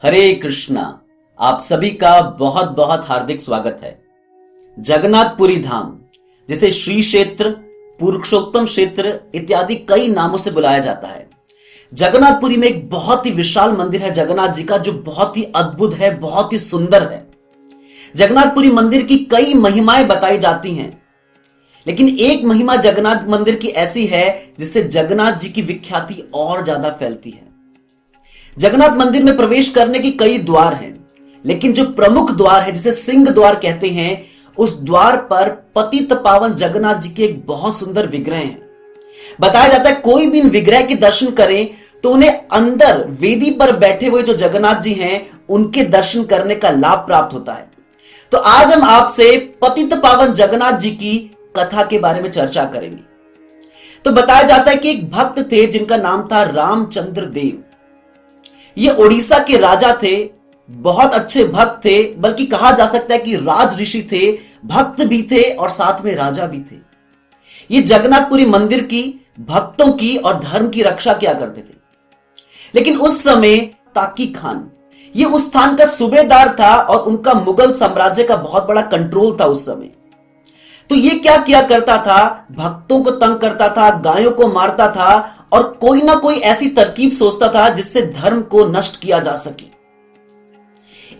हरे कृष्णा। आप सभी का बहुत बहुत हार्दिक स्वागत है। जगन्नाथपुरी धाम, जिसे श्री क्षेत्र, पुरुषोत्तम क्षेत्र इत्यादि कई नामों से बुलाया जाता है। जगन्नाथपुरी में एक बहुत ही विशाल मंदिर है जगन्नाथ जी का, जो बहुत ही अद्भुत है, बहुत ही सुंदर है। जगन्नाथपुरी मंदिर की कई महिमाएं बताई जाती हैं, लेकिन एक महिमा जगन्नाथ मंदिर की ऐसी है जिससे जगन्नाथ जी की विख्याति और ज्यादा फैलती है। जगन्नाथ मंदिर में प्रवेश करने के कई द्वार हैं, लेकिन जो प्रमुख द्वार है जिसे सिंह द्वार कहते हैं, उस द्वार पर पतित पावन जगन्नाथ जी के एक बहुत सुंदर विग्रह है। बताया जाता है कोई भी इन विग्रह के दर्शन करें तो उन्हें अंदर वेदी पर बैठे हुए जो जगन्नाथ जी हैं उनके दर्शन करने का लाभ प्राप्त होता है। तो आज हम आपसे पतित पावन जगन्नाथ जी की कथा के बारे में चर्चा करेंगे। तो बताया जाता है कि एक भक्त थे जिनका नाम था रामचंद्र देव। ये उड़ीसा के राजा थे, बहुत अच्छे भक्त थे, बल्कि कहा जा सकता है कि राज ऋषि थे, भक्त भी थे और साथ में राजा भी थे। ये जगन्नाथपुरी मंदिर की, भक्तों की और धर्म की रक्षा किया करते थे। लेकिन उस समय ताकी खान ये उस स्थान का सूबेदार था और उनका मुगल साम्राज्य का बहुत बड़ा कंट्रोल था उस समय। तो ये क्या किया करता था, भक्तों को तंग करता था, गायों को मारता था और कोई ना कोई ऐसी तरकीब सोचता था जिससे धर्म को नष्ट किया जा सके।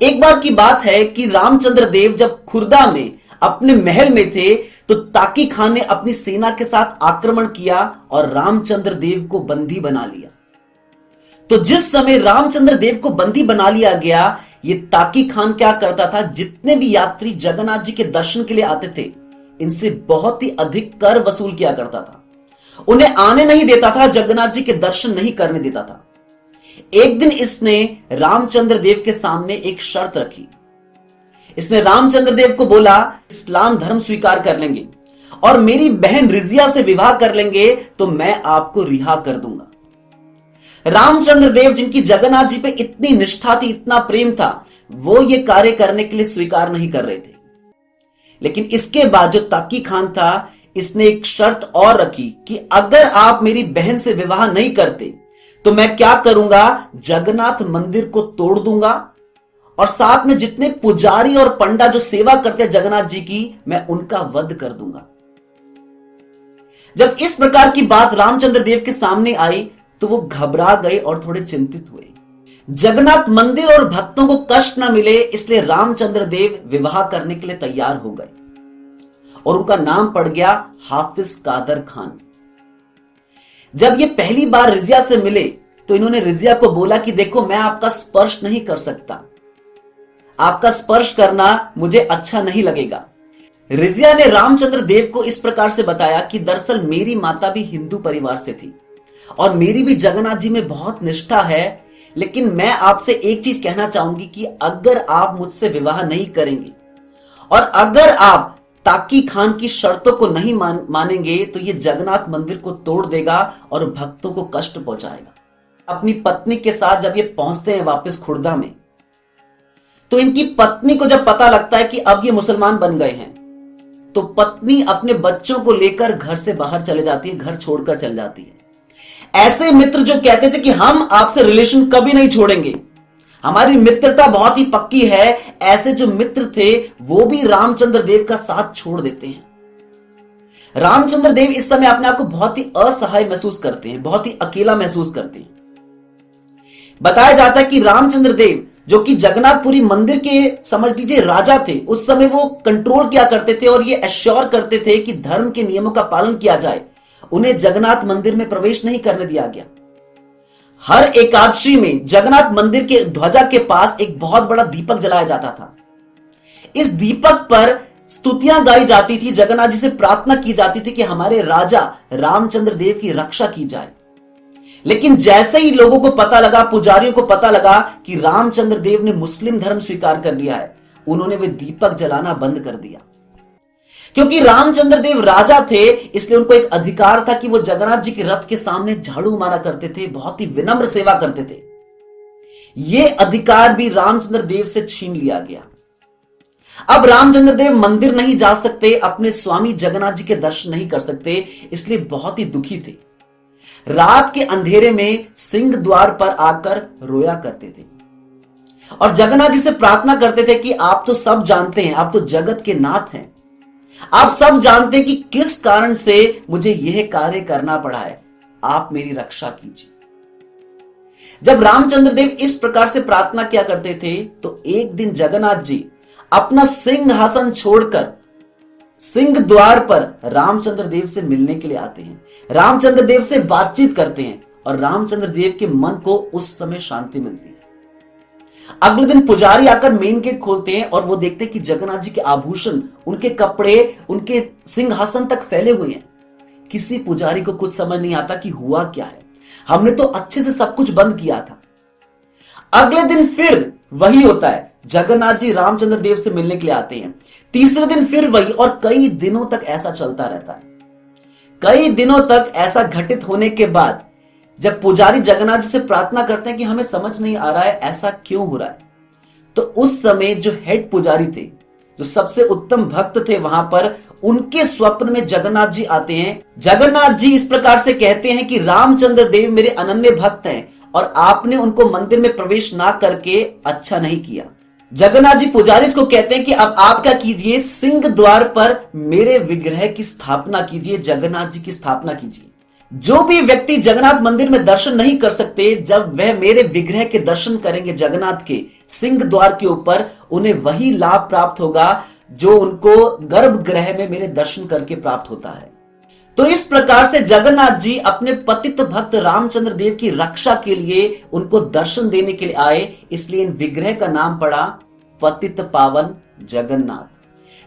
एक बार की बात है कि रामचंद्र देव जब खुर्दा में अपने महल में थे तो ताकी खान ने अपनी सेना के साथ आक्रमण किया और रामचंद्र देव को बंदी बना लिया। तो जिस समय रामचंद्र देव को बंदी बना लिया गया, ये ताकी खान क्या करता था, जितने भी यात्री जगन्नाथ जी के दर्शन के लिए आते थे इनसे बहुत ही अधिक कर वसूल किया करता था। उन्हें आने नहीं देता था, जगन्नाथ जी के दर्शन नहीं करने देता था। एक दिन इसने रामचंद्र देव के सामने एक शर्त रखी। इसने रामचंद्र देव को बोला, इस्लाम धर्म स्वीकार कर लेंगे और मेरी बहन रिजिया से विवाह कर लेंगे तो मैं आपको रिहा कर दूंगा। रामचंद्र देव, जिनकी जगन्नाथ जी पे इतनी निष्ठा थी, इतना प्रेम था, वो ये कार्य करने के लिए स्वीकार नहीं कर रहे थे। लेकिन इसके बाद जो ताकी खान था, इसने एक शर्त और रखी कि अगर आप मेरी बहन से विवाह नहीं करते तो मैं क्या करूंगा, जगन्नाथ मंदिर को तोड़ दूंगा और साथ में जितने पुजारी और पंडा जो सेवा करते हैं जगन्नाथ जी की, मैं उनका वध कर दूंगा। जब इस प्रकार की बात रामचंद्र देव के सामने आई तो वो घबरा गए और थोड़े चिंतित हुए। जगन्नाथ मंदिर और भक्तों को कष्ट न मिले, इसलिए रामचंद्र देव विवाह करने के लिए तैयार हो गए और उनका नाम पड़ गया हाफिज कादर खान। जब ये पहली बार रिजिया से मिले तो इन्होंने रिजिया को बोला कि देखो, मैं आपका स्पर्श नहीं कर सकता, आपका स्पर्श करना मुझे अच्छा नहीं लगेगा। रिजिया ने रामचंद्र देव को इस प्रकार से बताया कि दरअसल मेरी माता भी हिंदू परिवार से थी और मेरी भी जगन्नाथ जी में बहुत निष्ठा है, लेकिन मैं आपसे एक चीज कहना चाहूंगी कि अगर आप मुझसे विवाह नहीं करेंगे और अगर आप ताकी खान की शर्तों को नहीं मानेंगे तो ये जगन्नाथ मंदिर को तोड़ देगा और भक्तों को कष्ट पहुंचाएगा। अपनी पत्नी के साथ जब ये पहुंचते हैं वापस खुर्दा में, तो इनकी पत्नी को जब पता लगता है कि अब ये मुसलमान बन गए हैं, तो पत्नी अपने बच्चों को लेकर घर से बाहर चले जाती है, घर छोड़कर चल जाती है। ऐसे मित्र जो कहते थे कि हम आपसे रिलेशन कभी नहीं छोड़ेंगे, हमारी मित्रता बहुत ही पक्की है, ऐसे जो मित्र थे वो भी रामचंद्र देव का साथ छोड़ देते हैं। रामचंद्र देव इस समय अपने आप को बहुत ही असहाय महसूस करते हैं, बहुत ही अकेला महसूस करते हैं। बताया जाता है कि रामचंद्र देव, जो कि जगन्नाथपुरी मंदिर के समझ लीजिए राजा थे, उस समय वो कंट्रोल किया करते थे और ये एश्योर करते थे कि धर्म के नियमों का पालन किया जाए। उन्हें जगन्नाथ मंदिर में प्रवेश नहीं करने दिया गया। हर एकादशी में जगन्नाथ मंदिर के ध्वजा के पास एक बहुत बड़ा दीपक जलाया जाता था। इस दीपक पर स्तुतियां गाई जाती थी, जगन्नाथ जी से प्रार्थना की जाती थी कि हमारे राजा रामचंद्र देव की रक्षा की जाए। लेकिन जैसे ही लोगों को पता लगा, पुजारियों को पता लगा कि रामचंद्र देव ने मुस्लिम धर्म स्वीकार कर लिया है, उन्होंने वे दीपक जलाना बंद कर दिया। क्योंकि रामचंद्र देव राजा थे, इसलिए उनको एक अधिकार था कि वो जगन्नाथ जी के रथ के सामने झाड़ू मारा करते थे, बहुत ही विनम्र सेवा करते थे। यह अधिकार भी रामचंद्र देव से छीन लिया गया। अब रामचंद्र देव मंदिर नहीं जा सकते, अपने स्वामी जगन्नाथ जी के दर्शन नहीं कर सकते, इसलिए बहुत ही दुखी थे। रात के अंधेरे में सिंह द्वार पर आकर रोया करते थे। और जगन्नाथ जी से प्रार्थना करते थे कि आप तो सब जानते हैं, आप तो जगत के नाथ हैं, आप सब जानते हैं कि किस कारण से मुझे यह कार्य करना पड़ा है, आप मेरी रक्षा कीजिए। जब रामचंद्र देव इस प्रकार से प्रार्थना किया करते थे तो एक दिन जगन्नाथ जी अपना सिंहासन छोड़कर सिंह द्वार पर रामचंद्र देव से मिलने के लिए आते हैं, रामचंद्र देव से बातचीत करते हैं और रामचंद्र देव के मन को उस समय शांति मिलती है। अगले दिन पुजारी आकर मेन गेट खोलते हैं और वो देखते हैं कि जगन्नाथ जी के आभूषण, उनके कपड़े, उनके सिंहासन तक फैले हुए हैं। किसी पुजारी को कुछ समझ नहीं आता कि हुआ क्या है, हमने तो अच्छे से सब कुछ बंद किया था। अगले दिन फिर वही होता है, जगन्नाथ जी रामचंद्र देव से मिलने के लिए आते हैं। तीसरे दिन फिर वही, और कई दिनों तक ऐसा चलता रहता है। कई दिनों तक ऐसा घटित होने के बाद जब पुजारी जगन्नाथ जी से प्रार्थना करते हैं कि हमें समझ नहीं आ रहा है ऐसा क्यों हो रहा है, तो उस समय जो हेड पुजारी थे, जो सबसे उत्तम भक्त थे वहां पर, उनके स्वप्न में जगन्नाथ जी आते हैं। जगन्नाथ जी इस प्रकार से कहते हैं कि रामचंद्र देव मेरे अनन्य भक्त हैं और आपने उनको मंदिर में प्रवेश ना करके अच्छा नहीं किया। जगन्नाथ जी पुजारी को कहते हैं कि अब आप क्या कीजिए, सिंह द्वार पर मेरे विग्रह की स्थापना कीजिए, जगन्नाथ जी की स्थापना कीजिए। जो भी व्यक्ति जगन्नाथ मंदिर में दर्शन नहीं कर सकते, जब वह मेरे विग्रह के दर्शन करेंगे जगन्नाथ के सिंह द्वार के ऊपर, उन्हें वही लाभ प्राप्त होगा जो उनको गर्भगृह में मेरे दर्शन करके प्राप्त होता है। तो इस प्रकार से जगन्नाथ जी अपने पतित भक्त रामचंद्र देव की रक्षा के लिए उनको दर्शन देने के लिए आए, इसलिए इन विग्रह का नाम पड़ा पतित पावन जगन्नाथ।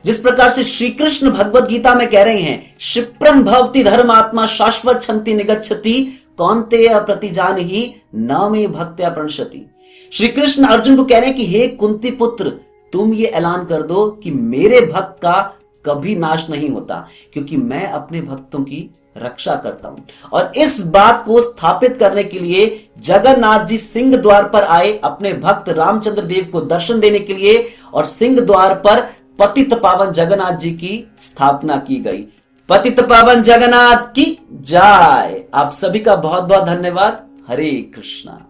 जिस प्रकार से श्री कृष्ण भगवत गीता में कह रहे हैं, क्षिप्रम भवति धर्मात्मा शाश्वत छंति निगच्छति कौन्तेय प्रतिजान ही न में भक्त्या प्रणश्यति। श्री कृष्ण अर्जुन को कह रहे हैं कि हे कुंती पुत्र, तुम ये ऐलान कर दो कि मेरे भक्त का कभी नाश नहीं होता, क्योंकि मैं अपने भक्तों की रक्षा करता हूं। और इस बात को स्थापित करने के लिए जगन्नाथ जी सिंह द्वार पर आए अपने भक्त रामचंद्र देव को दर्शन देने के लिए, और सिंह द्वार पर पतित पावन जगन्नाथ जी की स्थापना की गई। पतित पावन जगन्नाथ की जय। आप सभी का बहुत बहुत धन्यवाद। हरे कृष्णा।